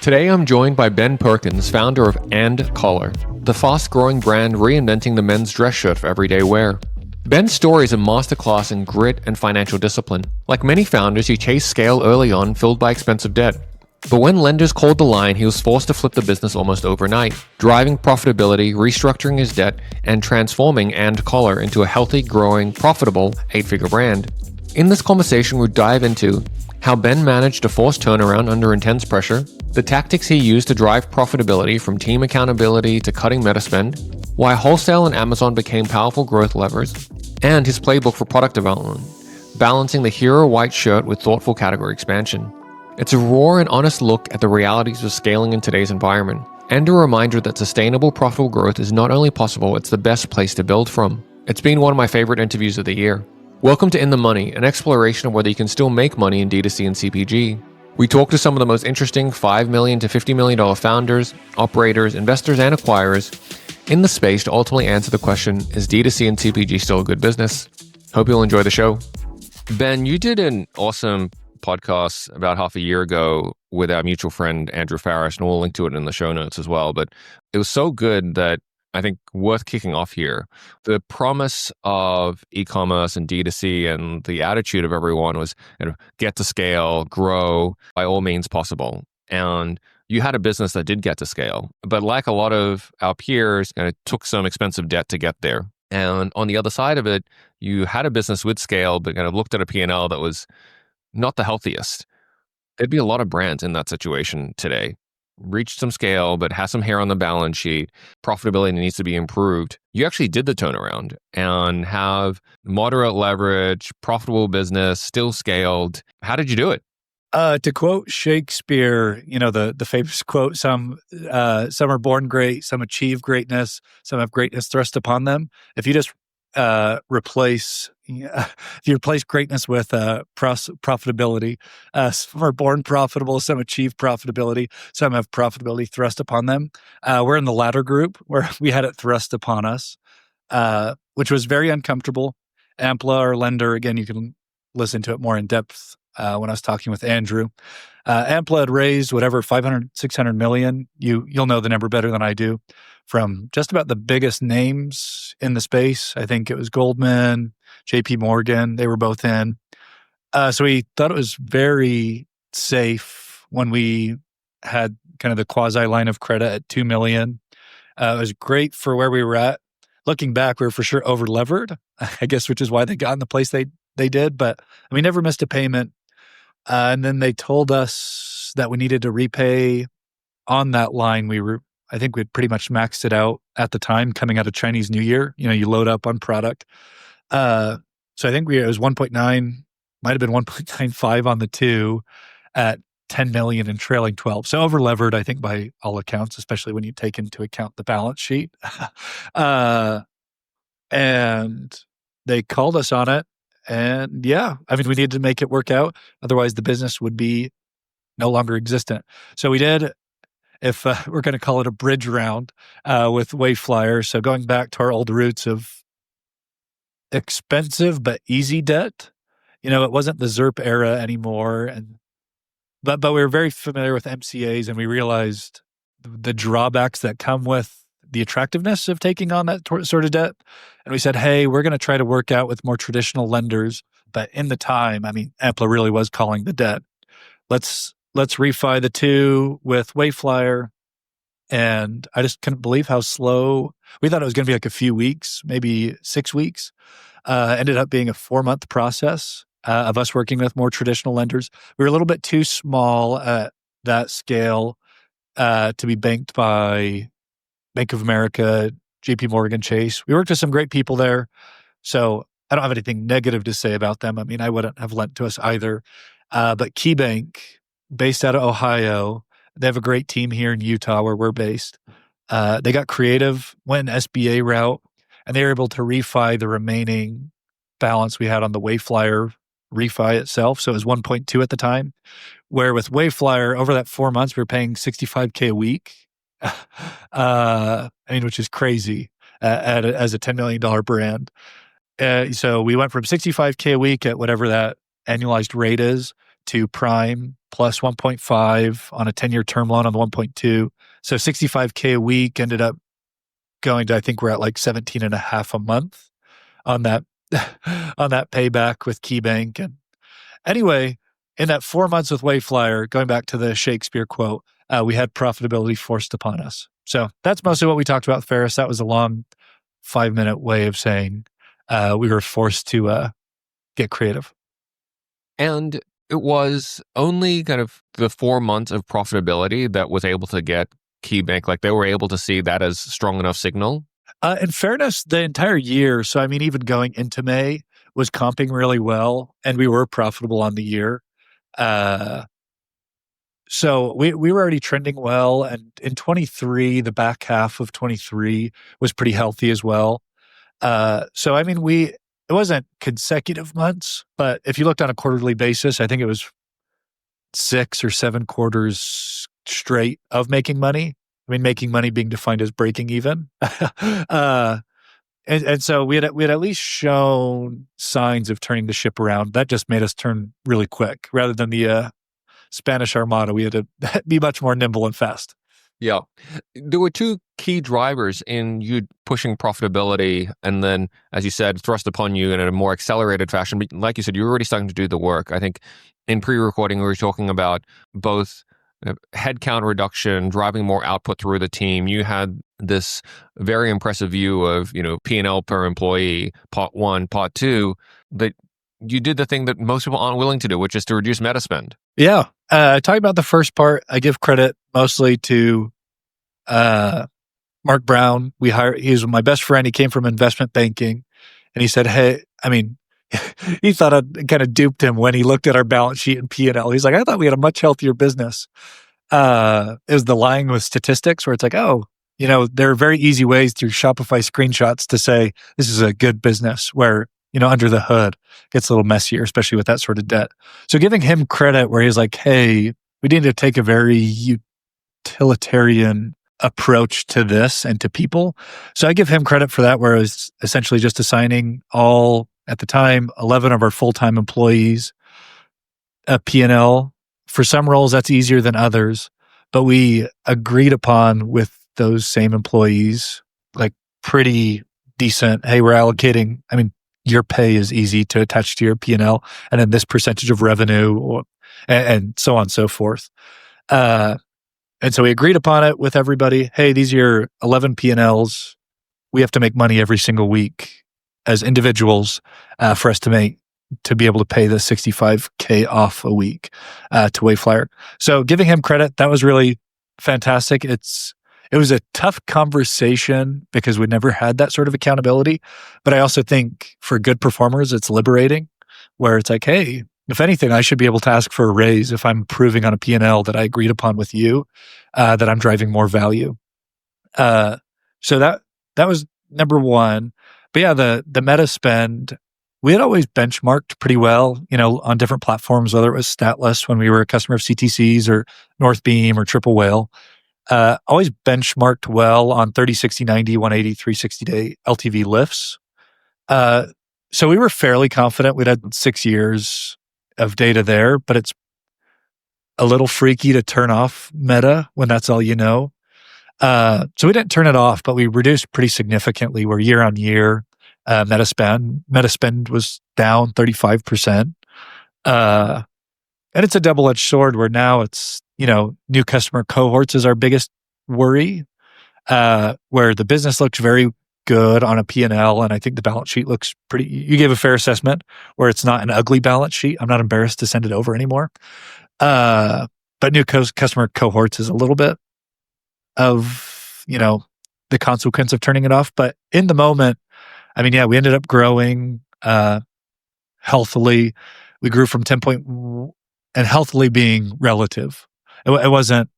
Today I'm joined by Ben Perkins, founder of And Collar, the fast-growing brand reinventing the men's dress shirt for everyday wear. Ben's story is a masterclass in grit and financial discipline. Like many founders, he chased scale early on, filled by expensive debt. But when lenders called the line, he was forced to flip the business almost overnight, driving profitability, restructuring his debt, and transforming And Collar into a healthy, growing, profitable, 8-figure brand. In this conversation, we dive into how Ben managed a forced turnaround under intense pressure, the tactics he used to drive profitability from team accountability to cutting meta spend, why Wholesale and Amazon became powerful growth levers, and his playbook for product development, balancing the hero white shirt with thoughtful category expansion. It's a raw and honest look at the realities of scaling in today's environment, and a reminder that sustainable, profitable growth is not only possible, it's the best place to build from. It's been one of my favorite interviews of the year. Welcome to In the Money, an exploration of whether you can still make money in D2C and CPG. We talk to some of the most interesting $5 million to $50 million founders, operators, investors, and acquirers in the space to ultimately answer the question, is D2C and CPG still a good business? Hope you'll enjoy the show. Ben, you did an awesome podcast about half a year ago with our mutual friend, Andrew Farish, and we'll link to it in the show notes as well. But it was so good that I think worth kicking off here. The promise of e-commerce and D2C and the attitude of everyone was, get to scale, grow by all means possible. And you had a business that did get to scale, but like a lot of our peers, it took some expensive debt to get there. And on the other side of it, you had a business with scale, but kind of looked at a P&L that was not the healthiest. There'd be a lot of brands in that situation today. Reached some scale, but has some hair on the balance sheet. Profitability needs to be improved. You actually did the turnaround and have moderate leverage, profitable business, still scaled. How did you do it? To quote Shakespeare, the famous quote, some are born great, some achieve greatness, some have greatness thrust upon them. If you just replace greatness with profitability, some are born profitable, some achieve profitability, some have profitability thrust upon them. We're in the latter group where we had it thrust upon us, which was very uncomfortable. Ampla, our lender, again, you can listen to it more in depth when I was talking with Andrew. Ampla had raised whatever, 500, 600 million. You'll know the number better than I do, from just about the biggest names in the space. I think it was Goldman, JP Morgan, they were both in. So we thought it was very safe when we had kind of the quasi line of credit at 2 million. It was great for where we were at. Looking back, we were for sure over-levered, I guess, which is why they got in the place they did. But we never missed a payment. And then they told us that we needed to repay on that line. I think we'd pretty much maxed it out at the time coming out of Chinese New Year. You load up on product. So I think it was 1.9, might have been 1.95 on the 2 at 10 million in trailing 12. So over-levered, I think, by all accounts, especially when you take into account the balance sheet. And they called us on it. And we needed to make it work out. Otherwise, the business would be no longer existent. So we did, if we're going to call it a bridge round with Wayflyer. So going back to our old roots of expensive but easy debt. It wasn't the ZERP era anymore. But we were very familiar with MCAs, and we realized the drawbacks that come with the attractiveness of taking on that sort of debt. And we said, hey, we're going to try to work out with more traditional lenders. But in the time, Ampla really was calling the debt. Let's refi the 2 with Wayflyer. And I just couldn't believe how slow. We thought it was going to be like a few weeks, maybe 6 weeks. Ended up being a 4-month process of us working with more traditional lenders. We were a little bit too small at that scale to be banked by Bank of America, JP Morgan Chase. We worked with some great people there. So I don't have anything negative to say about them. I wouldn't have lent to us either. But KeyBank, based out of Ohio, they have a great team here in Utah where we're based. They got creative, went an SBA route, and they were able to refi the remaining balance we had on the Wayflyer refi itself. So it was 1.2 at the time, where with Wayflyer, over that 4 months, we were paying $65K a week. Which is crazy as a $10 million brand. So we went from $65K a week at whatever that annualized rate is to prime plus 1.5 on a 10-year term loan on the 1.2. So $65K a week ended up going to, I think we're at like 17 and a half a month on that, on that payback with KeyBank. And anyway, in that 4 months with Wayflyer, going back to the Shakespeare quote, we had profitability forced upon us. So that's mostly what we talked about with Ferris. That was a long 5-minute way of saying we were forced to get creative. And it was only kind of the 4 months of profitability that was able to get KeyBank. Like they were able to see that as strong enough signal. In fairness, the entire year, so I mean, even going into May, was comping really well, and we were profitable on the year. So we were already trending well, and in 23, the back half of 23 was pretty healthy as well. So I mean, it wasn't consecutive months, but if you looked on a quarterly basis, I think it was 6 or 7 quarters straight of making money. I mean, making money being defined as breaking even. And so we had at least shown signs of turning the ship around. That just made us turn really quick rather than the Spanish Armada. We had to be much more nimble and fast. Yeah. There were 2 key drivers in you pushing profitability and then, as you said, thrust upon you in a more accelerated fashion. But like you said, you were already starting to do the work. I think in pre-recording, we were talking about both headcount reduction, driving more output through the team. You had this very impressive view of, P&L per employee, part 1, part 2, that you did the thing that most people aren't willing to do, which is to reduce meta spend. Yeah. Talking about the first part, I give credit mostly to Mark Brown. He was my best friend. He came from investment banking, and he said, "Hey," I mean, he thought I'd kind of duped him when he looked at our balance sheet and P&L. He's like, "I thought we had a much healthier business." It was the lying with statistics, where it's like, oh, there are very easy ways through Shopify screenshots to say this is a good business, where under the hood it gets a little messier, especially with that sort of debt. So giving him credit where he's like, hey, we need to take a very utilitarian approach to this and to people. So I give him credit for that, where it was essentially just assigning all, at the time, 11 of our full-time employees a P&L. For some roles, that's easier than others, but we agreed upon with those same employees, like pretty decent, hey, we're allocating, I mean, your pay is easy to attach to your P&L, and then this percentage of revenue, and so on and so forth. And so we agreed upon it with everybody. Hey, these are your 11 P&Ls. We have to make money every single week as individuals for us to be able to pay the $65K off a week to Wayflyer. So giving him credit, that was really fantastic. It was a tough conversation because we never had that sort of accountability. But I also think for good performers, it's liberating, where it's like, hey, if anything, I should be able to ask for a raise if I'm proving on a P&L that I agreed upon with you, that I'm driving more value. So that was number one. But yeah, the meta spend, we had always benchmarked pretty well, on different platforms, whether it was Statless when we were a customer of CTC's or Northbeam or Triple Whale. Always benchmarked well on 30, 60, 90, 180, 360 day LTV lifts. So we were fairly confident. We'd had 6 years of data there, but it's a little freaky to turn off meta when that's all you know. So we didn't turn it off, but we reduced pretty significantly, where year on year, meta spend was down 35%. And it's a double-edged sword, where now it's, new customer cohorts is our biggest worry, where the business looks very good on a P&L, and I think the balance sheet looks pretty, you gave a fair assessment, where it's not an ugly balance sheet. I'm not embarrassed to send it over anymore. But new customer cohorts is a little bit of, the consequence of turning it off. But in the moment, I mean, yeah, we ended up growing healthily. We grew from 10 point, and healthily being relative. It wasn't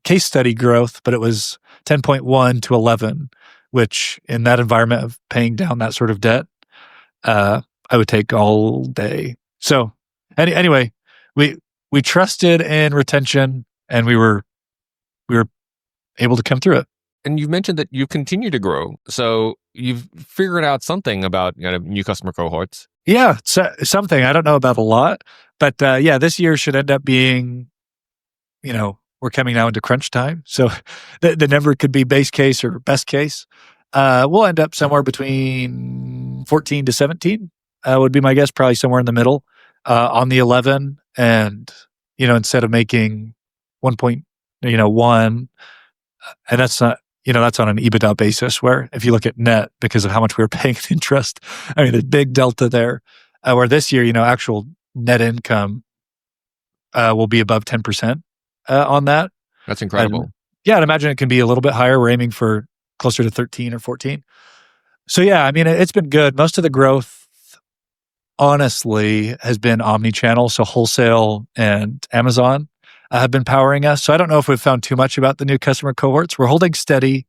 case study growth, but it was 10.1 to 11, which in that environment of paying down that sort of debt, I would take all day. So anyway, we trusted in retention, and we were able to come through it. And you've mentioned that you continue to grow. So you've figured out something about new customer cohorts. Yeah, something. I don't know about a lot, but yeah, this year should end up being, we're coming now into crunch time. So the number could be base case or best case. We'll end up somewhere between 14 to 17, would be my guess, probably somewhere in the middle on the 11. And, instead of making 1.1, and that's not, that's on an EBITDA basis where if you look at net because of how much we were paying in interest, I mean, the big delta there, where this year, actual net income will be above 10% on that. That's incredible. Yeah, I'd imagine it can be a little bit higher. We're aiming for closer to 13 or 14. So yeah, I mean, it's been good. Most of the growth, honestly, has been omni-channel. So Wholesale and Amazon have been powering us. So I don't know if we've found too much about the new customer cohorts. We're holding steady,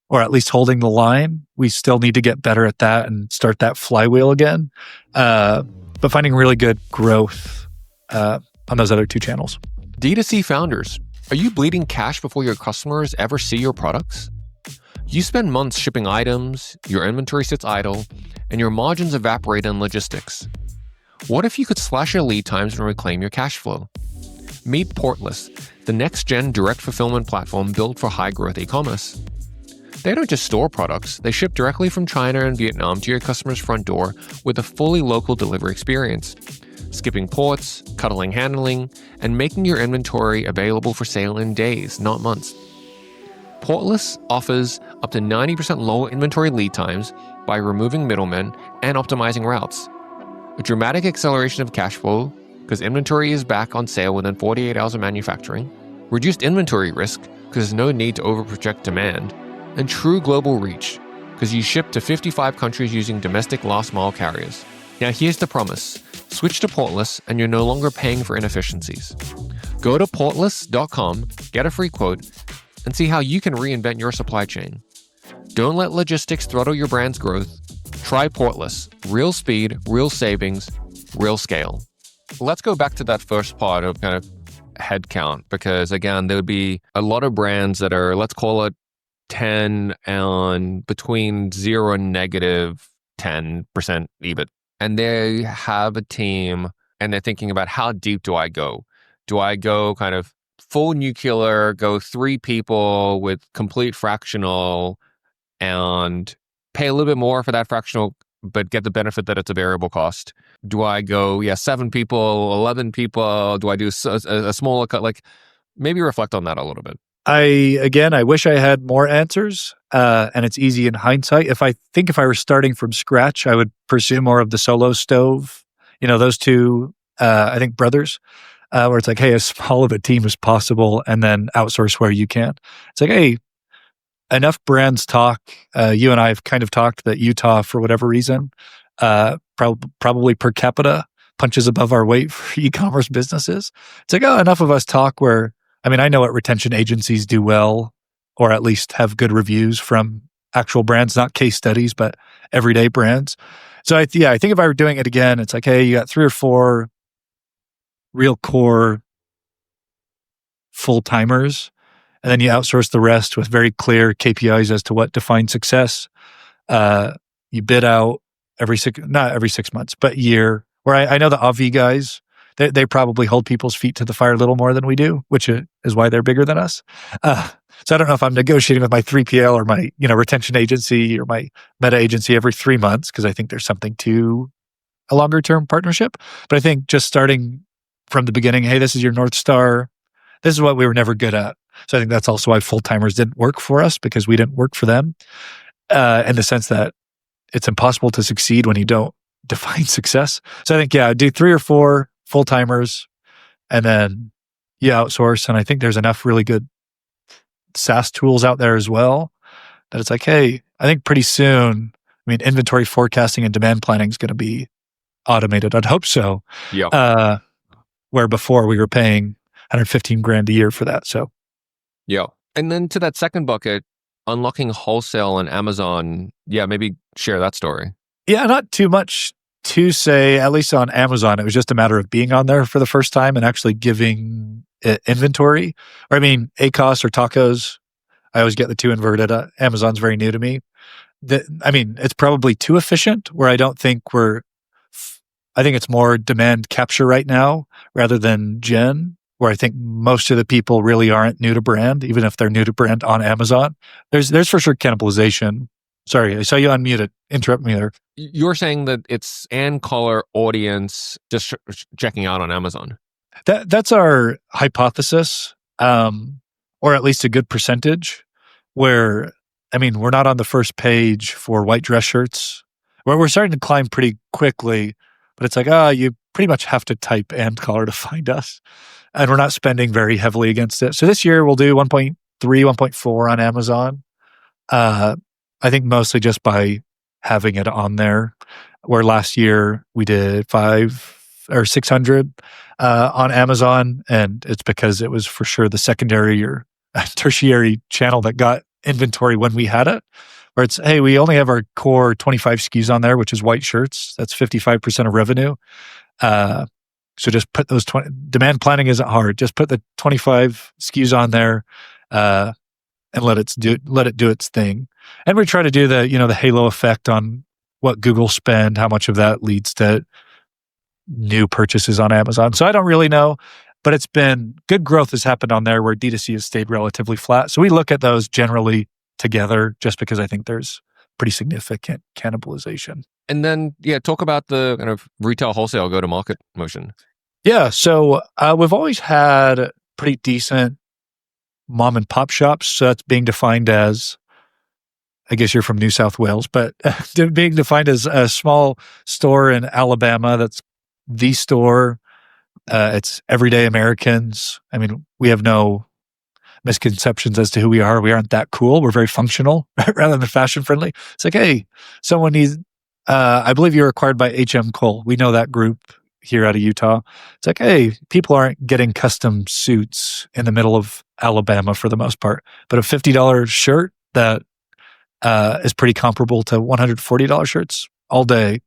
or at least holding the line. We still need to get better at that and start that flywheel again. But finding really good growth on those other two channels. D2C founders, are you bleeding cash before your customers ever see your products? You spend months shipping items, your inventory sits idle, and your margins evaporate in logistics. What if you could slash your lead times and reclaim your cash flow? Meet Portless, the next-gen direct fulfillment platform built for high-growth e-commerce. They don't just store products, they ship directly from China and Vietnam to your customer's front door with a fully local delivery experience, skipping ports, cuttling handling, and making your inventory available for sale in days, not months. Portless offers up to 90% lower inventory lead times by removing middlemen and optimizing routes. A dramatic acceleration of cash flow because inventory is back on sale within 48 hours of manufacturing, reduced inventory risk because there's no need to overproject demand, and true global reach because you ship to 55 countries using domestic last-mile carriers. Now here's the promise. Switch to Portless and you're no longer paying for inefficiencies. Go to portless.com, get a free quote, and see how you can reinvent your supply chain. Don't let logistics throttle your brand's growth. Try Portless. Real speed, real savings, real scale. Let's go back to that first part of kind of headcount, because again, there would be a lot of brands that are, let's call it 10 and between 0 and negative 10% EBIT. And they have a team and they're thinking about how deep do I go? Do I go kind of full nuclear, go 3 people with complete fractional and pay a little bit more for that fractional, but get the benefit that it's a variable cost? Do I go, 7 people, 11 people? Do I do a smaller cut? Like, maybe reflect on that a little bit. I wish I had more answers, and it's easy in hindsight. If I were starting from scratch, I would pursue more of the solo stove. Those two, I think brothers, where it's like, hey, as small of a team as possible, and then outsource where you can. It's like, hey, enough brands talk. You and I have kind of talked that Utah, for whatever reason, probably per capita punches above our weight for e-commerce businesses. It's like, enough of us talk where, I know what retention agencies do well, or at least have good reviews from actual brands, not case studies, but everyday brands. So I think if I were doing it again, it's like, hey, you got 3 or 4 real core full-timers, and then you outsource the rest with very clear KPIs as to what defines success. You bid out not every 6 months, but year. Where I know the AV guys, they probably hold people's feet to the fire a little more than we do, which is why they're bigger than us. So I don't know if I'm negotiating with my 3PL or my retention agency or my meta agency every 3 months, because I think there's something to a longer term partnership. But I think just starting from the beginning, hey, this is your North Star. This is what we were never good at. So I think that's also why full-timers didn't work for us, because we didn't work for them, in the sense that it's impossible to succeed when you don't define success. So I think, do 3 or 4 full-timers and then you outsource. And I think there's enough really good SaaS tools out there as well that it's like, hey, I think pretty soon, inventory forecasting and demand planning is going to be automated. I'd hope so. Yeah. Where before we were paying $115,000 a year for that. So, yeah. And then to that second bucket, unlocking Wholesale and Amazon. Yeah, maybe share that story. Yeah, not too much to say, at least on Amazon. It was just a matter of being on there for the first time and actually giving it inventory. Or ACOS or tacos. I always get the 2 inverted. Amazon's very new to me. It's probably too efficient, where I don't think we're I think it's more demand capture right now rather than gen, where I think most of the people really aren't new to brand, even if they're new to brand on Amazon. There's for sure cannibalization. Sorry, I saw you unmuted. Interrupt me there. You're saying that it's and color audience just checking out on Amazon. That's our hypothesis, or at least a good percentage. Where we're not on the first page for white dress shirts. We're starting to climb pretty quickly, but it's like, you pretty much have to type and color to find us, and we're not spending very heavily against it. So this year we'll do 1.3, 1.4 on Amazon. I think mostly just by having it on there, where last year we did 500 or 600 on Amazon, and it's because it was for sure the secondary or tertiary channel that got inventory when we had it, where it's, hey, we only have our core 25 SKUs on there, which is white shirts. That's 55% of revenue. So just put those 20, demand planning isn't hard. Just put the 25 SKUs on there, and let it do its thing. And we try to do the halo effect on what Google spend, how much of that leads to new purchases on Amazon. So I don't really know, but it's been good growth has happened on there where D2C has stayed relatively flat. So we look at those generally together just because I think there's pretty significant cannibalization. And then, talk about the kind of retail wholesale go-to-market motion. Yeah. So we've always had pretty decent mom and pop shops. So that's being defined as, I guess you're from New South Wales, but being defined as a small store in Alabama that's the store. It's everyday Americans. We have no misconceptions as to who we are. We aren't that cool. We're very functional rather than fashion friendly. It's like, hey, someone needs, I believe you're acquired by HM Cole. We know that group here out of Utah. It's like, hey, people aren't getting custom suits in the middle of Alabama for the most part, but a $50 shirt that is pretty comparable to $140 shirts all day.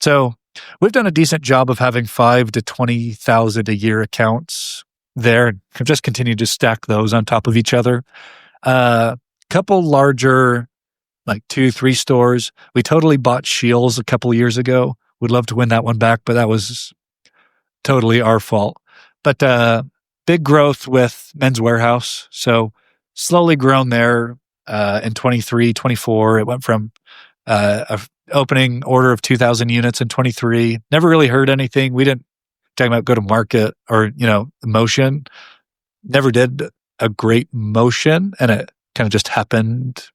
So we've done a decent job of having 5,000 to 20,000 a year accounts there, and have just continued to stack those on top of each other. Couple larger, like 2-3 stores. We totally bought Shields a couple of years ago. Would love to win that one back, but that was totally our fault. But big growth with Men's Warehouse. So slowly grown there. In 23, 24, it went from a opening order of 2,000 units in 23. Never really heard anything. We didn't talking about go to market or motion. Never did a great motion, and it kind of just happened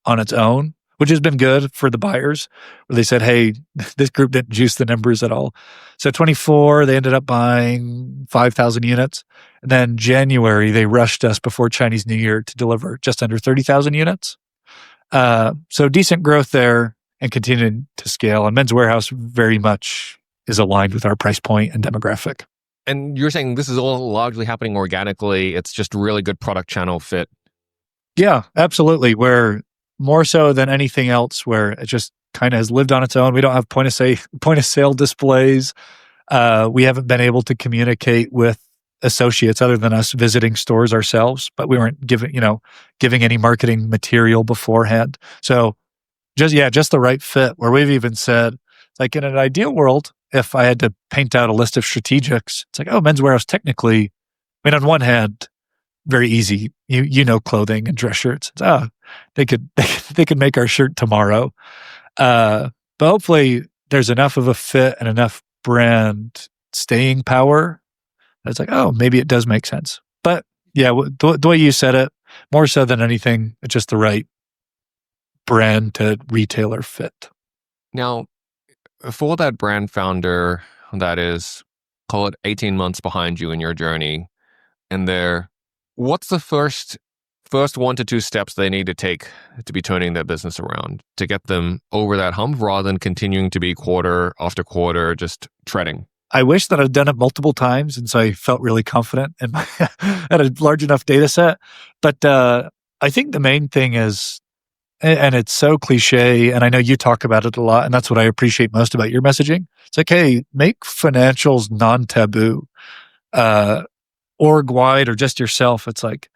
on its own, which has been good for the buyers. Where they said, "Hey, this group didn't juice the numbers at all." So 24, they ended up buying 5,000 units. And then January, they rushed us before Chinese New Year to deliver just under 30,000 units. So decent growth there and continuing to scale. And Men's Warehouse very much is aligned with our price point and demographic. And you're saying this is all largely happening organically. It's just really good product channel fit. Yeah, absolutely. Where more so than anything else, where it just kind of has lived on its own. We don't have point of sale displays. We haven't been able to communicate with associates other than us visiting stores ourselves, but we weren't giving any marketing material beforehand. So just the right fit, where we've even said, like, in an ideal world, if I had to paint out a list of strategics, it's like, Men's Warehouse technically, on one hand, very easy. Clothing and dress shirts. They could make our shirt tomorrow. But hopefully there's enough of a fit and enough brand staying power. It's like, maybe it does make sense. But yeah, the way you said it, more so than anything, it's just the right brand to retailer fit. Now, for that brand founder that is, call it 18 months behind you in your journey, and what's the first 1 to 2 steps they need to take to be turning their business around, to get them over that hump rather than continuing to be quarter after quarter just treading? I wish that I'd done it multiple times, and so I felt really confident and had a large enough data set. But I think the main thing is, and it's so cliche, and I know you talk about it a lot, and that's what I appreciate most about your messaging. It's like, hey, make financials non-taboo, org-wide or just yourself. It's like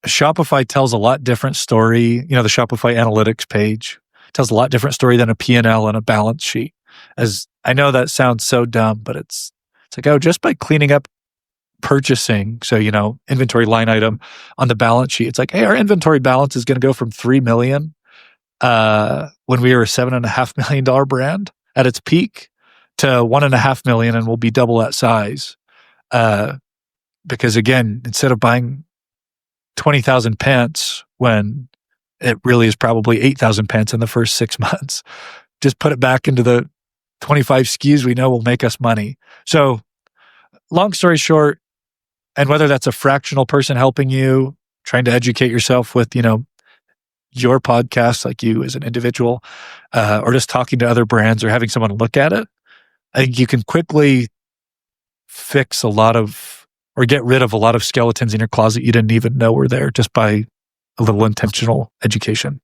Shopify tells a lot different story. The Shopify analytics page tells a lot different story than a P&L and a balance sheet. As I know that sounds so dumb, but it's like, oh, just by cleaning up purchasing, so inventory line item on the balance sheet, it's like, hey, our inventory balance is going to go from 3 million when we were a $7.5 million brand at its peak to 1.5 million, and we'll be double that size. Because again, instead of buying 20,000 pants when it really is probably 8,000 pants in the first 6 months, just put it back into the 25 SKUs we know will make us money. So long story short, and whether that's a fractional person helping you, trying to educate yourself with, your podcast, like you as an individual, or just talking to other brands or having someone look at it, I think you can quickly fix or get rid of a lot of skeletons in your closet you didn't even know were there just by a little intentional education.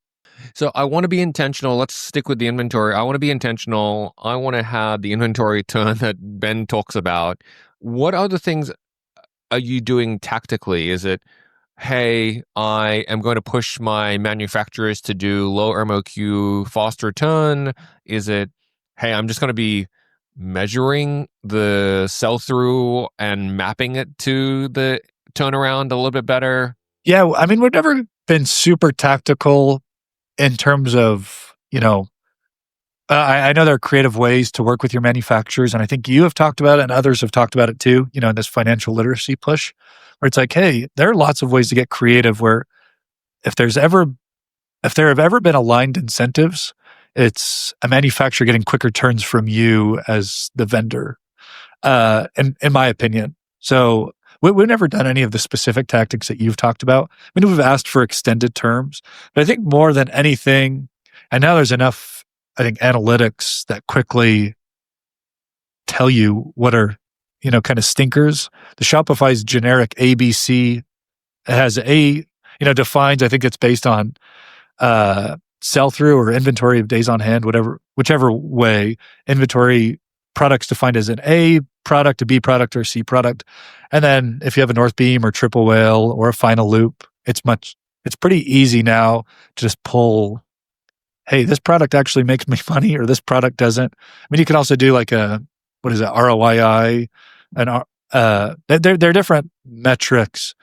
So I want to be intentional. Let's stick with the inventory. I want to be intentional. I want to have the inventory turn that Ben talks about. What other things are you doing tactically? Is it, hey, I am going to push my manufacturers to do low MOQ, faster turn? Is it, hey, I'm just going to be measuring the sell-through and mapping it to the turnaround a little bit better? Yeah, I mean, we've never been super tactical in terms of, I know there are creative ways to work with your manufacturers, and I think you have talked about it and others have talked about it too, in this financial literacy push, where it's like, hey, there are lots of ways to get creative where if there have ever been aligned incentives, it's a manufacturer getting quicker turns from you as the vendor, in my opinion. So we've never done any of the specific tactics that you've talked about. I mean, we've asked for extended terms, but I think more than anything, and now there's enough, I think, analytics that quickly tell you what are, kind of stinkers. The Shopify's generic ABC has defines, I think it's based on sell-through or inventory of days on hand, whichever way, inventory products defined as an A product, a B product, or a C product. And then if you have a North Beam or Triple Whale or a Final Loop, it's pretty easy now to just pull, hey, this product actually makes me money or this product doesn't. I mean, you can also do like ROII, and they're different metrics,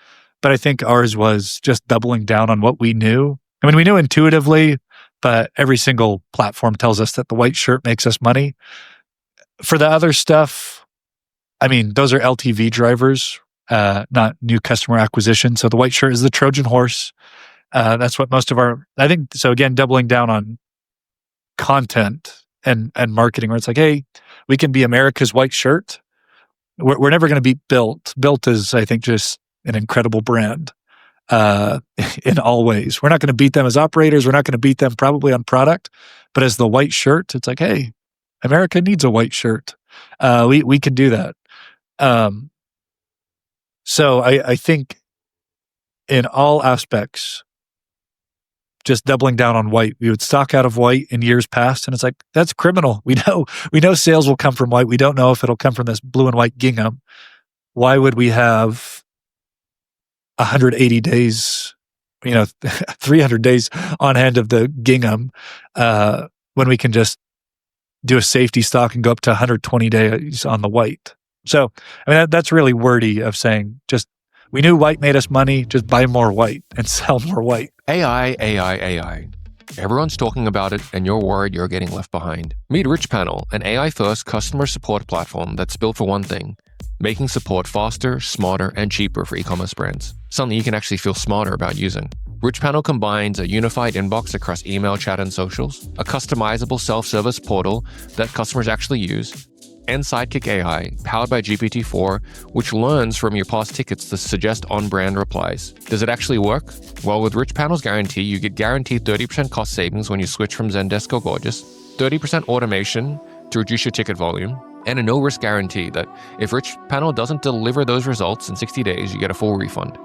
but I think ours was just doubling down on what we knew. I mean, we knew intuitively, but every single platform tells us that the white shirt makes us money. For the other stuff, I mean, those are LTV drivers, not new customer acquisition. So the white shirt is the Trojan horse. That's what most of I think, so again, doubling down on content and marketing, where it's like, hey, we can be America's white shirt. We're never going to beat Built. Built is, I think, just an incredible brand in all ways. We're not going to beat them as operators. We're not going to beat them probably on product, but as the white shirt, it's like, hey, America needs a white shirt. We can do that. So I think in all aspects, just doubling down on white. We would stock out of white in years past, and it's like, that's criminal. We know sales will come from white. We don't know if it'll come from this blue and white gingham. Why would we have 180 days, 300 days on hand of the gingham when we can just do a safety stock and go up to 120 days on the white? So, I mean, that's really wordy of saying, just, we knew white made us money, just buy more white and sell more white. AI. Everyone's talking about it, and you're worried you're getting left behind. Meet RichPanel, an AI-first customer support platform that's built for one thing: making support faster, smarter, and cheaper for e-commerce brands. Something you can actually feel smarter about using. RichPanel combines a unified inbox across email, chat, and socials, a customizable self-service portal that customers actually use, and Sidekick AI, powered by GPT-4, which learns from your past tickets to suggest on-brand replies. Does it actually work? Well, with RichPanel's guarantee, you get guaranteed 30% cost savings when you switch from Zendesk or Gorgeous, 30% automation to reduce your ticket volume, and a no-risk guarantee that if RichPanel doesn't deliver those results in 60 days, you get a full refund.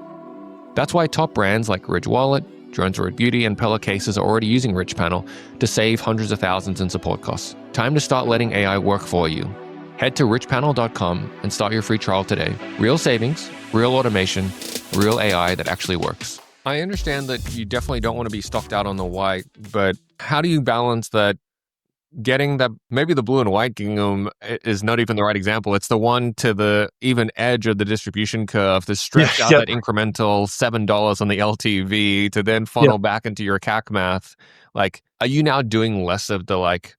That's why top brands like Ridge Wallet, Jones Road Beauty, and Pella Cases are already using RichPanel to save hundreds of thousands in support costs. Time to start letting AI work for you. Head to richpanel.com and start your free trial today. Real savings, real automation, real AI that actually works. I understand that you definitely don't want to be stocked out on the white, but how do you balance that getting that, maybe the blue and white gingham is not even the right example. It's the one to the even edge of the distribution curve to Yeah, stretch out yeah, that incremental $7 on the LTV to then yeah. funnel back into your CAC math. Like, are you now doing less of the like,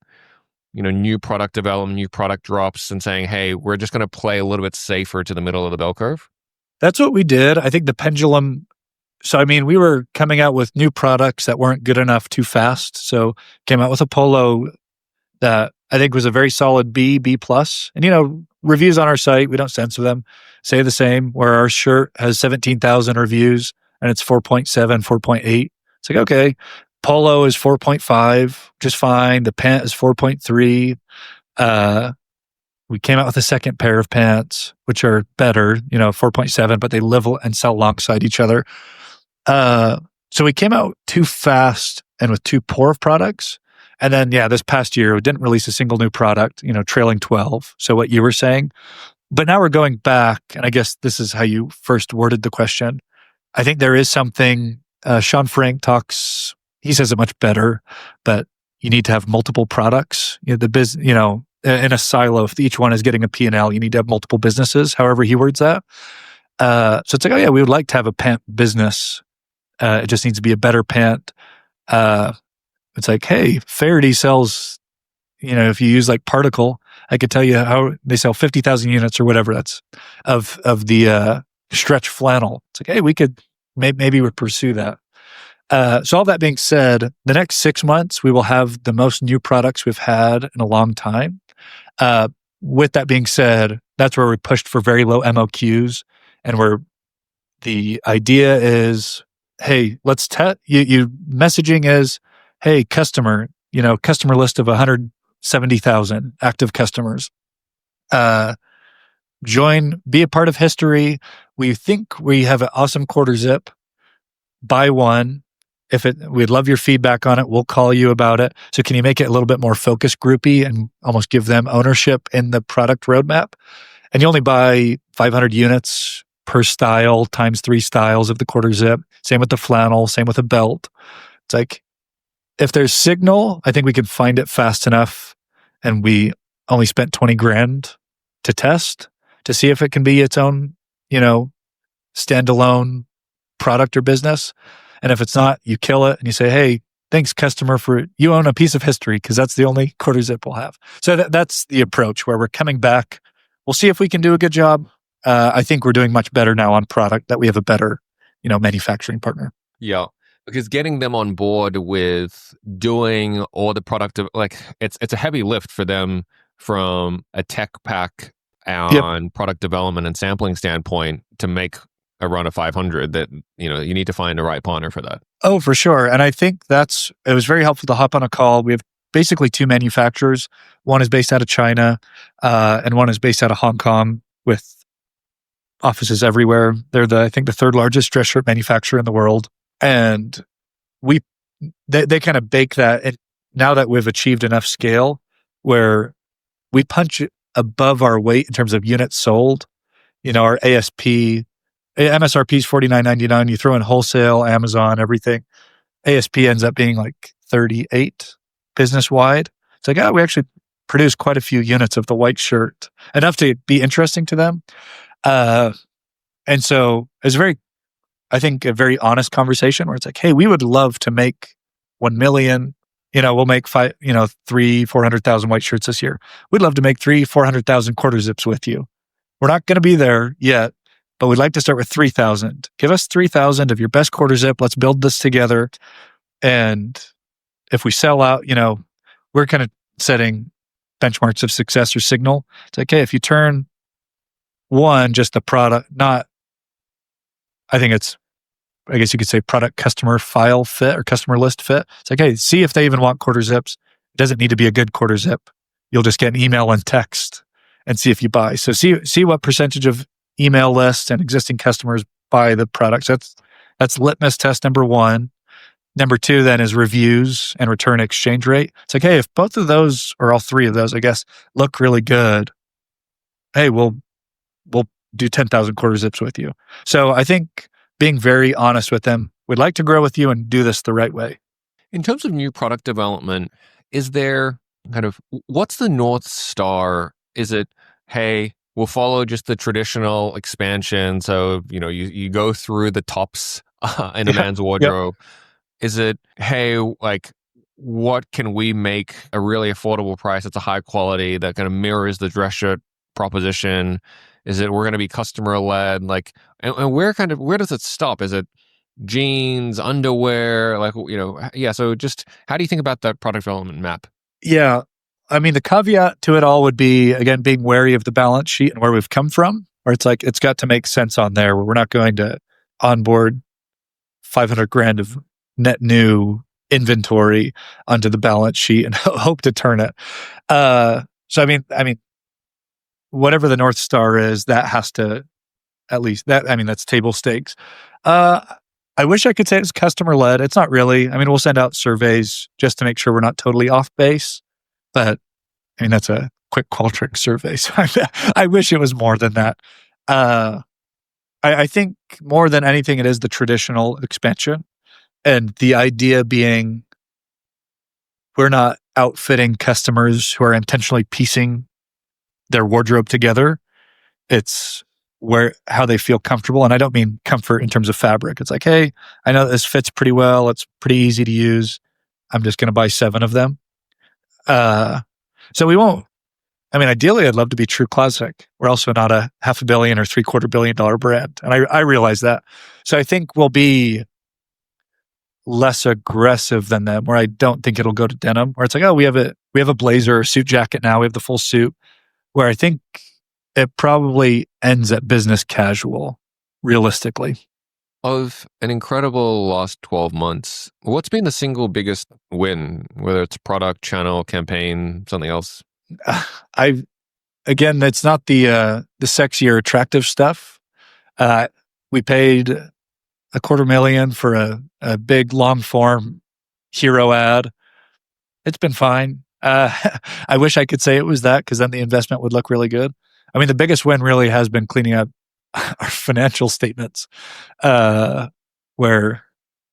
new product development, new product drops, and saying, hey, we're just going to play a little bit safer to the middle of the bell curve? That's what we did. I think the pendulum. So, I mean, we were coming out with new products that weren't good enough too fast. So, came out with a polo that I think was a very solid B plus. And, reviews on our site, we don't censor them, say the same, where our shirt has 17,000 reviews and it's 4.7, 4.8. It's like, okay, polo is 4.5, just fine. The pant is 4.3. We came out with a second pair of pants, which are better, 4.7, but they live and sell alongside each other. So we came out too fast and with too poor of products. And then, this past year, we didn't release a single new product, trailing 12. So what you were saying. But now we're going back, and I guess this is how you first worded the question. I think there is something, Sean Frank talks, he says it much better, but you need to have multiple products. In a silo, if each one is getting a P&L, you need to have multiple businesses, however he words that. So it's like, we would like to have a pant business. It just needs to be a better pant. It's like, hey, Faraday sells, if you use like Particle, I could tell you how they sell 50,000 units or whatever that's of the stretch flannel. It's like, hey, we could, maybe we'd pursue that. So all that being said, the next 6 months, we will have the most new products we've had in a long time. With that being said, that's where we pushed for very low MOQs, and where the idea is, hey, let's you messaging is, hey, customer list of 170,000 active customers. Be a part of history. We think we have an awesome quarter zip. Buy one. We'd love your feedback on it. We'll call you about it. So can you make it a little bit more focus groupy and almost give them ownership in the product roadmap? And you only buy 500 units per style times 3 styles of the quarter zip. Same with the flannel, same with the belt. It's like, if there's signal, I think we could find it fast enough. And we only spent 20 grand to test to see if it can be its own, standalone product or business. And if it's not, you kill it and you say, hey, thanks customer you own a piece of history, because that's the only quarter zip we'll have. So that's the approach, where we're coming back. We'll see if we can do a good job. I think we're doing much better now on product, that we have a better, manufacturing partner. Yeah. Because getting them on board with doing all the product, it's a heavy lift for them from a tech pack and product development and sampling standpoint to make a run of 500, that, you need to find the right partner for that. Oh, for sure. And I think it was very helpful to hop on a call. We have basically 2 manufacturers. One is based out of China, and one is based out of Hong Kong, with offices everywhere. They're I think the 3rd largest dress shirt manufacturer in the world. And they kind of bake that. And now that we've achieved enough scale where we punch above our weight in terms of units sold, our ASP, MSRP is $49.99. You throw in wholesale, Amazon, everything. ASP ends up being like 38 business wide. It's like, we actually produce quite a few units of the white shirt, enough to be interesting to them. And so it's I think a very honest conversation, where it's like, hey, we would love to make 1 million. We'll make 300,000-400,000 white shirts this year. We'd love to make 300,000-400,000 quarter zips with you. We're not going to be there yet, but we'd like to start with 3,000. Give us 3,000 of your best quarter zip. Let's build this together. And if we sell out, we're kind of setting benchmarks of success or signal. It's like, hey, if you turn one, just the product, I guess you could say product customer file fit or customer list fit. It's like, hey, see if they even want quarter zips. It doesn't need to be a good quarter zip. You'll just get an email and text and see if you buy. So see what percentage of email lists and existing customers buy the products. That's litmus test number 1. Number 2 then is reviews and return exchange rate. It's like, hey, if both of those or all 3 of those, I guess, look really good, hey, we'll do 10,000 quarter zips with you. So I think being very honest with them, we'd like to grow with you and do this the right way. In terms of new product development, is there kind of what's the North Star? Is it, hey, we'll follow just the traditional expansion. So, you go through the tops in a Yeah. man's Yep. wardrobe. Is it, hey, like, what can we make a really affordable price that's a high quality that kind of mirrors the dress shirt proposition? Is it we're going to be customer led? Like, and where does it stop? Is it jeans, underwear? Like, yeah. So just how do you think about that product development map? Yeah. I mean, the caveat to it all would be, again, being wary of the balance sheet and where we've come from, where it's like, it's got to make sense on there, where we're not going to onboard 500 grand of net new inventory onto the balance sheet and hope to turn it. So I mean, whatever the North Star is, that has to at least that. I mean, that's table stakes. Uh, I wish I could say it's customer led. It's not really. I mean, we'll send out surveys just to make sure we're not totally off base. But I mean, that's a quick Qualtrics survey. So I wish it was more than that. Uh, I think more than anything, it is the traditional expansion. And the idea being we're not outfitting customers who are intentionally piecing their wardrobe together. It's how they feel comfortable. And I don't mean comfort in terms of fabric. It's like, hey, I know this fits pretty well. It's pretty easy to use. I'm just going to buy 7 of them. So we won't. I mean, ideally, I'd love to be true classic. We're also not a $500 million or $750 million brand. And I realize that. So I think we'll be less aggressive than them, where I don't think it'll go to denim, where it's like, oh, we have a blazer or suit jacket now. We have the full suit, where I think it probably ends at business casual, realistically. Of an incredible last 12 months, what's been the single biggest win, whether it's product, channel, campaign, something else? Again, it's not the sexier, attractive stuff. We paid $250,000 for a big long form hero ad. It's been fine. I wish I could say it was that, because then the investment would look really good. I mean, the biggest win really has been cleaning up our financial statements, where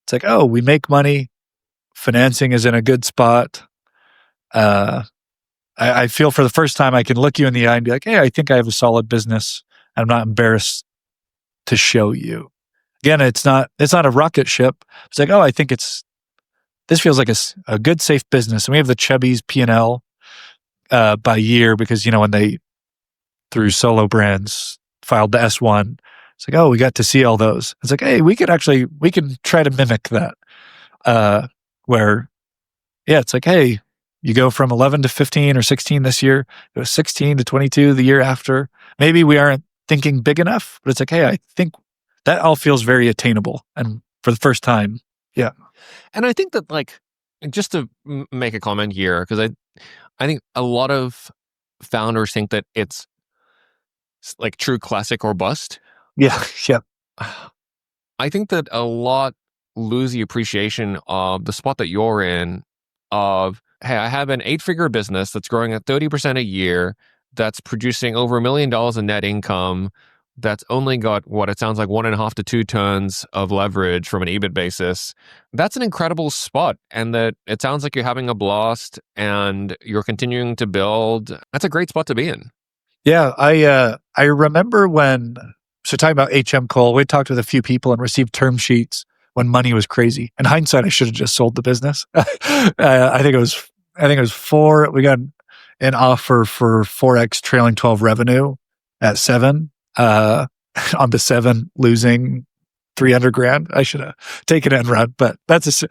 it's like, oh, we make money. Financing is in a good spot. I feel for the first time I can look you in the eye and be like, hey, I think I have a solid business. I'm not embarrassed to show you. Again, it's not a rocket ship. It's like, oh, I think this feels like a good, safe business. And we have the Chubby's P&L by year, because, when they, through solo brands, filed the S1, it's like, oh, we got to see all those. It's like, hey, we can try to mimic that. Where, yeah, it's like, hey, you go from 11 to 15 or 16 this year, it was 16 to 22 the year after. Maybe we aren't thinking big enough, but it's like, hey, I think that all feels very attainable. And for the first time, yeah. And I think that, like, just to make a comment here, because I think a lot of founders think that it's like true classic or bust. Yeah. Yeah. I think that a lot lose the appreciation of the spot that you're in of, hey, I have an 8-figure business that's growing at 30% a year, that's producing over $1 million in net income, that's only got what it sounds like 1.5 to 2 tons of leverage from an EBIT basis. That's an incredible spot. And that it sounds like you're having a blast and you're continuing to build. That's a great spot to be in. Yeah. I remember talking about HM Cole, we talked with a few people and received term sheets when money was crazy. In hindsight, I should have just sold the business. I think it was 4. We got an offer for 4x trailing 12 revenue at 7. On the 7 losing 300 grand. I should have taken it and run, but that's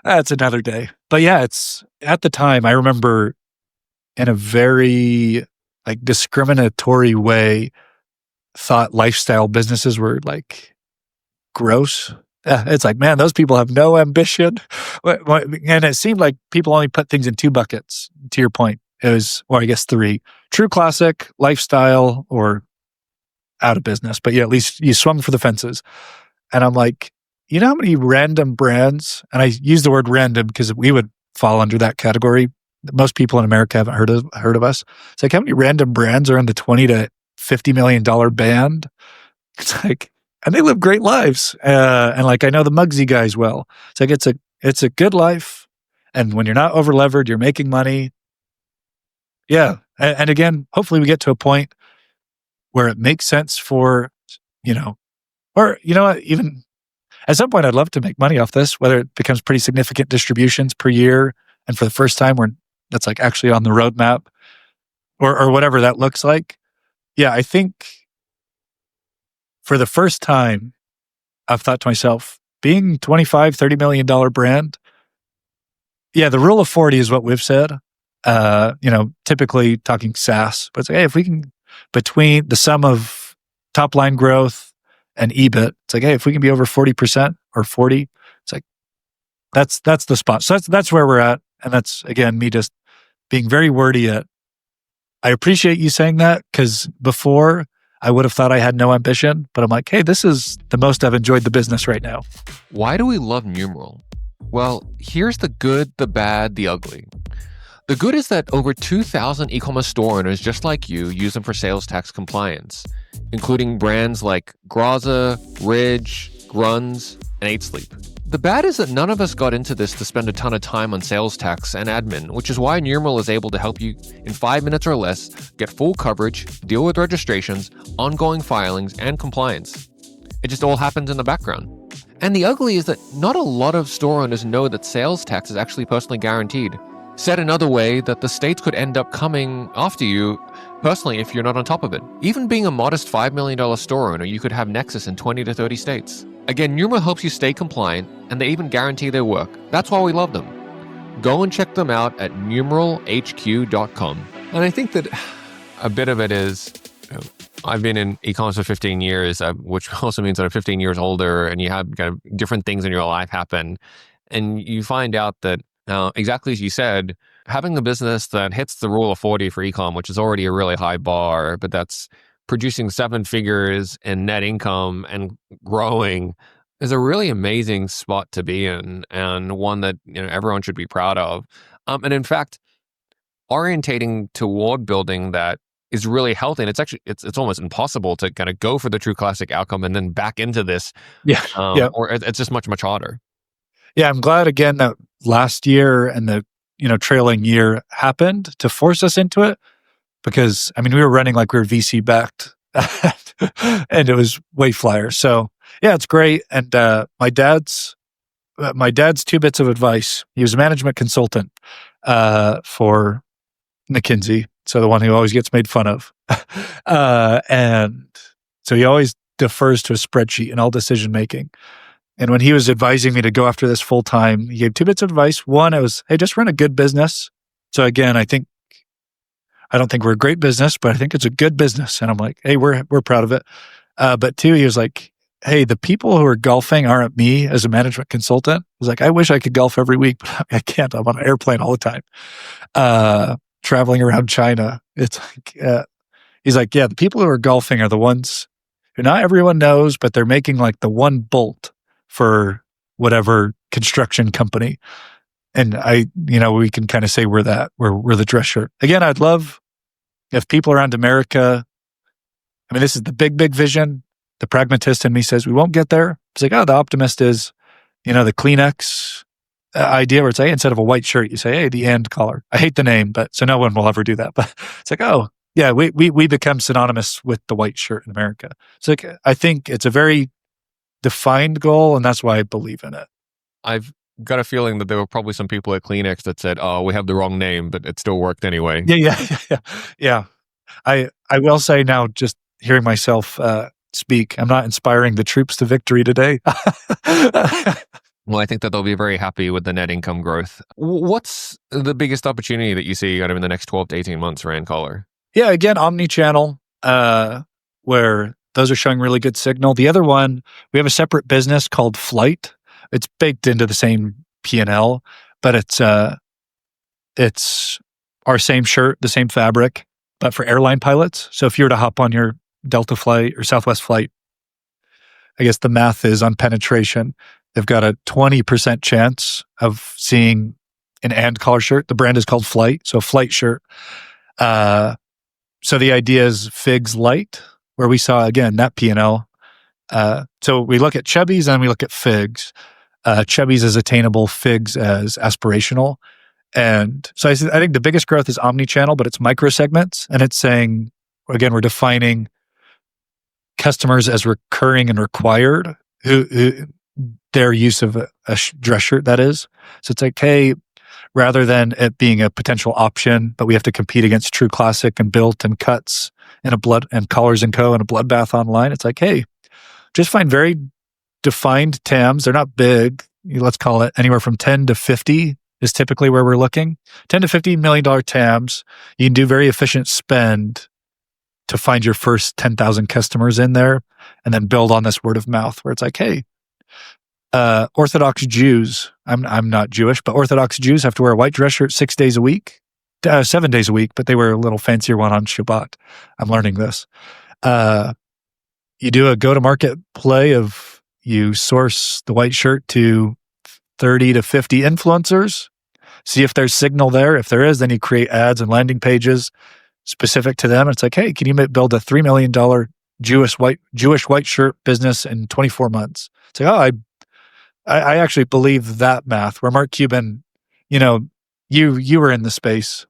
another day. But yeah, it's at the time, I remember in a very discriminatory way, thought lifestyle businesses were gross. It's like, man, those people have no ambition. And it seemed like people only put things in 2 buckets, to your point. It was, or I guess 3, true classic, lifestyle, or out of business. But yeah, at least you swung for the fences. And I'm like, you know how many random brands, and I use the word random because we would fall under that category. Most people in America haven't heard of us. It's like, how many random brands are in the $20 to $50 million band? It's like, and they live great lives. And I know the Muggsy guys well. It's like, it's a good life. And when you're not overlevered, you're making money. Yeah. And again, hopefully we get to a point where it makes sense for, you know, or you know what, even at some point I'd love to make money off this, whether it becomes pretty significant distributions per year. And for the first time where that's like actually on the roadmap or whatever that looks like. Yeah. I think for the first time, I've thought to myself, being $25-30 million brand, yeah, the rule of 40 is what we've said. Typically talking SaaS, but it's like, hey, if we can, between the sum of top line growth and EBIT, it's like, hey, if we can be over 40% or 40, it's like, that's the spot. So that's where we're at. And that's, again, me just being very wordy at, I appreciate you saying that, because before I would have thought I had no ambition, but I'm like, hey, this is the most I've enjoyed the business right now. Why do we love Numeral? Well, here's the good, the bad, the ugly. The good is that over 2,000 e-commerce store owners just like you use them for sales tax compliance, including brands like Graza, Ridge, Grunz, and 8 Sleep. The bad is that none of us got into this to spend a ton of time on sales tax and admin, which is why Numeral is able to help you in 5 minutes or less get full coverage, deal with registrations, ongoing filings, and compliance. It just all happens in the background. And the ugly is that not a lot of store owners know that sales tax is actually personally guaranteed. Said another way, that the states could end up coming after you personally if you're not on top of it. Even being a modest $5 million store owner, you could have Nexus in 20 to 30 states. Again, Numeral helps you stay compliant, and they even guarantee their work. That's why we love them. Go and check them out at numeralhq.com. And I think that a bit of it is, I've been in e-commerce for 15 years, which also means that I'm 15 years older, and you have kind of different things in your life happen. And you find out that, exactly as you said, having a business that hits the rule of 40 for e-com, which is already a really high bar, but that's producing 7 figures in net income and growing, is a really amazing spot to be in, and one that everyone should be proud of. And in fact, orientating toward building that is really healthy. And it's almost impossible to kind of go for the true classic outcome and then back into this. Yeah. Or it's just much, much harder. Yeah. I'm glad again that last year and the, trailing year happened to force us into it, because we were running like we were VC-backed and it was way flyer. So yeah, it's great. And my dad's 2 bits of advice. He was a management consultant for McKinsey. So the one who always gets made fun of. And so he always defers to a spreadsheet in all decision making. And when he was advising me to go after this full time, he gave 2 bits of advice. One, it was, hey, just run a good business. So again, I don't think we're a great business, but I think it's a good business. And I'm like, hey, we're proud of it. But 2, he was like, hey, the people who are golfing aren't me as a management consultant. I was like, I wish I could golf every week, but I can't. I'm on an airplane all the time, traveling around China. It's like, he's like, yeah, the people who are golfing are the ones who not everyone knows, but they're making like the one bolt for whatever construction company. And we can kind of say we're the dress shirt. Again, I'd love if people around America, this is the big vision. The pragmatist in me says we won't get there. It's like, the optimist is, the Kleenex idea where it's like, instead of a white shirt, you say, hey, the and collar. I hate the name, but so no one will ever do that. But it's like, oh yeah, we become synonymous with the white shirt in America. It's like, I think it's a very defined goal, and that's why I believe in it. I've got a feeling that there were probably some people at Kleenex that said, oh, we have the wrong name, but it still worked anyway. Yeah. I will say now, just hearing myself speak, I'm not inspiring the troops to victory today. Well, I think that they'll be very happy with the net income growth. What's the biggest opportunity that you see out of in the next 12 to 18 months, Rand Collar? Yeah, again, Omni-channel, where those are showing really good signal. The other one, we have a separate business called Flight. It's baked into the same P&L, but it's our same shirt, the same fabric, but for airline pilots. So if you were to hop on your Delta flight or Southwest flight, I guess the math is on penetration. They've got a 20% chance of seeing an and collar shirt. The brand is called Flight, so a flight shirt. So the idea is Figs Light, where we saw, again, that P&L. So we look at Chubbies and we look at Figs. Chubbies as attainable, Figs as aspirational. And so I think the biggest growth is omni-channel, but it's micro segments. And it's saying, again, we're defining customers as recurring and required, who their use of a dress shirt, that is. So it's like, hey, rather than it being a potential option, but we have to compete against True Classic and Built and Cuts and Collars and Co. and a bloodbath online. It's like, hey, just find very defined TAMs. They're not big. Let's call it anywhere from 10 to 50 is typically where we're looking. $10 to $50 million TAMs. You can do very efficient spend to find your first 10,000 customers in there and then build on this word of mouth where it's like, hey, Orthodox Jews, I'm not Jewish, but Orthodox Jews have to wear a white dress shirt 7 days a week, but they wear a little fancier one on Shabbat. I'm learning this. You do a go-to-market play of you source the white shirt to 30 to 50 influencers, see if there's signal there. If there is, then you create ads and landing pages specific to them. It's like, hey, can you build a $3 million Jewish white shirt business in 24 months? It's like, oh, I actually believe that math. Where Mark Cuban, you were in the space.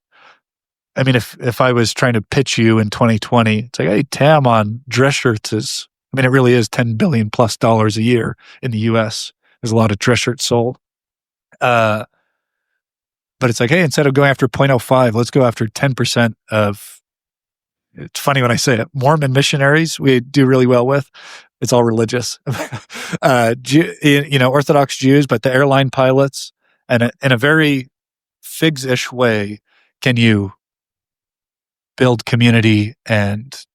I mean, if I was trying to pitch you in 2020, it's like, hey, TAM on dress shirts it really is $10 billion plus a year in the US. There's a lot of dress shirts sold. But it's like, hey, instead of going after 0.05, let's go after 10% of, it's funny when I say it, Mormon missionaries we do really well with. It's all religious. Orthodox Jews, but the airline pilots, and in a very Figs-ish way, can you build community and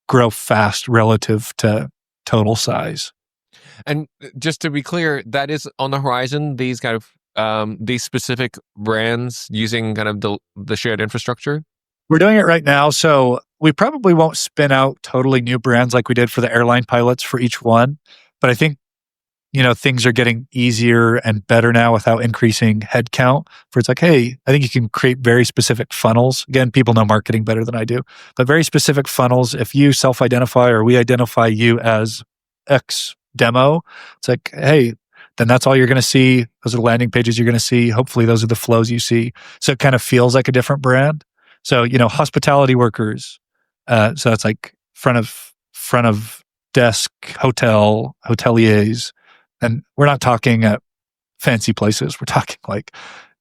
grow fast relative to total size. And just to be clear, that is on the horizon, these kind of these specific brands using kind of the shared infrastructure? We're doing it right now. So we probably won't spin out totally new brands like we did for the airline pilots for each one. But I think, things are getting easier and better now without increasing headcount. For it's like, hey, I think you can create very specific funnels. Again, people know marketing better than I do, but very specific funnels. If you self-identify or we identify you as X demo, it's like, hey, then that's all you're going to see. Those are the landing pages you're going to see. Hopefully those are the flows you see. So it kind of feels like a different brand. So, hospitality workers. So it's like front of desk, hoteliers. And we're not talking at fancy places. We're talking like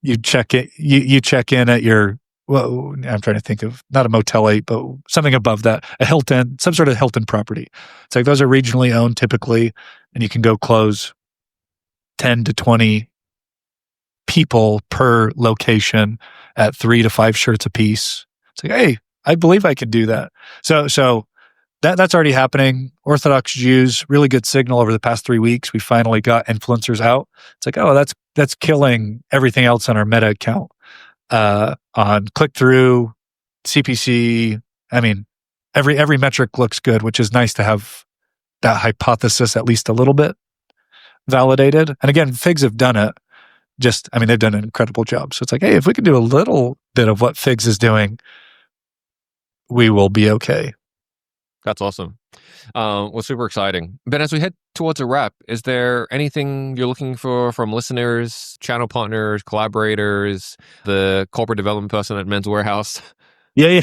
you check in at your, well, I'm trying to think of not a Motel 8, but something above that, a Hilton, some sort of Hilton property. It's like those are regionally owned typically, and you can go close 10 to 20 people per location at 3 to 5 shirts a piece. It's like, hey, I believe I can do that. So that's already happening. Orthodox Jews, really good signal over the past 3 weeks. We finally got influencers out. It's like, oh, that's killing everything else on our Meta account. On click-through, CPC, every metric looks good, which is nice to have that hypothesis at least a little bit validated. And again, Figs have done it. They've done an incredible job. So it's like, hey, if we can do a little bit of what Figs is doing, we will be okay. That's awesome. Well, super exciting. Ben, as we head towards a wrap, is there anything you're looking for from listeners, channel partners, collaborators, the corporate development person at Men's Warehouse? Yeah.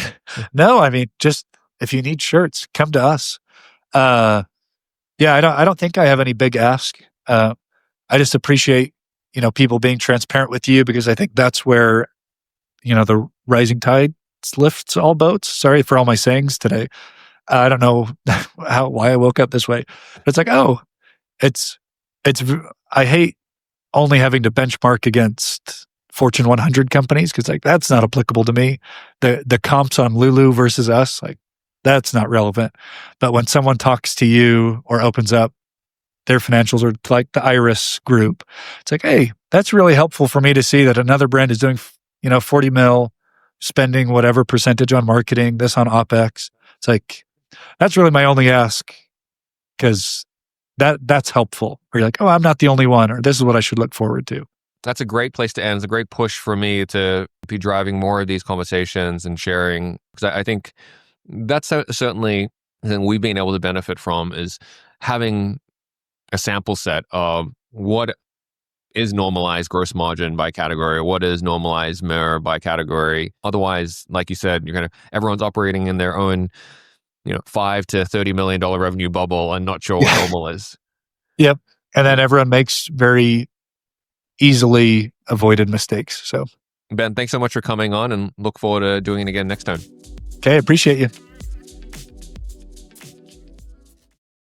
No, just if you need shirts, come to us. I don't think I have any big ask. I just appreciate, people being transparent with you, because I think that's where, the rising tide lifts all boats. Sorry for all my sayings today. I don't know why I woke up this way. But it's like, I hate only having to benchmark against Fortune 100 companies, because that's not applicable to me. The comps on Lulu versus us, that's not relevant. But when someone talks to you or opens up their financials, or like the Iris group, it's like, hey, that's really helpful for me to see that another brand is doing, 40 mil, spending whatever percentage on marketing, this on OpEx. It's like, that's really my only ask, because that's helpful. Or you're like, oh, I'm not the only one, or this is what I should look forward to. That's a great place to end. It's a great push for me to be driving more of these conversations and sharing, because I think that's certainly something we've been able to benefit from, is having a sample set of what is normalized gross margin by category? What is normalized MER by category? Otherwise, like you said, everyone's operating in their own, $5 to $30 million revenue bubble and not sure what normal is. Yep. And then everyone makes very easily avoided mistakes. So, Ben, thanks so much for coming on, and look forward to doing it again next time. okay, appreciate you.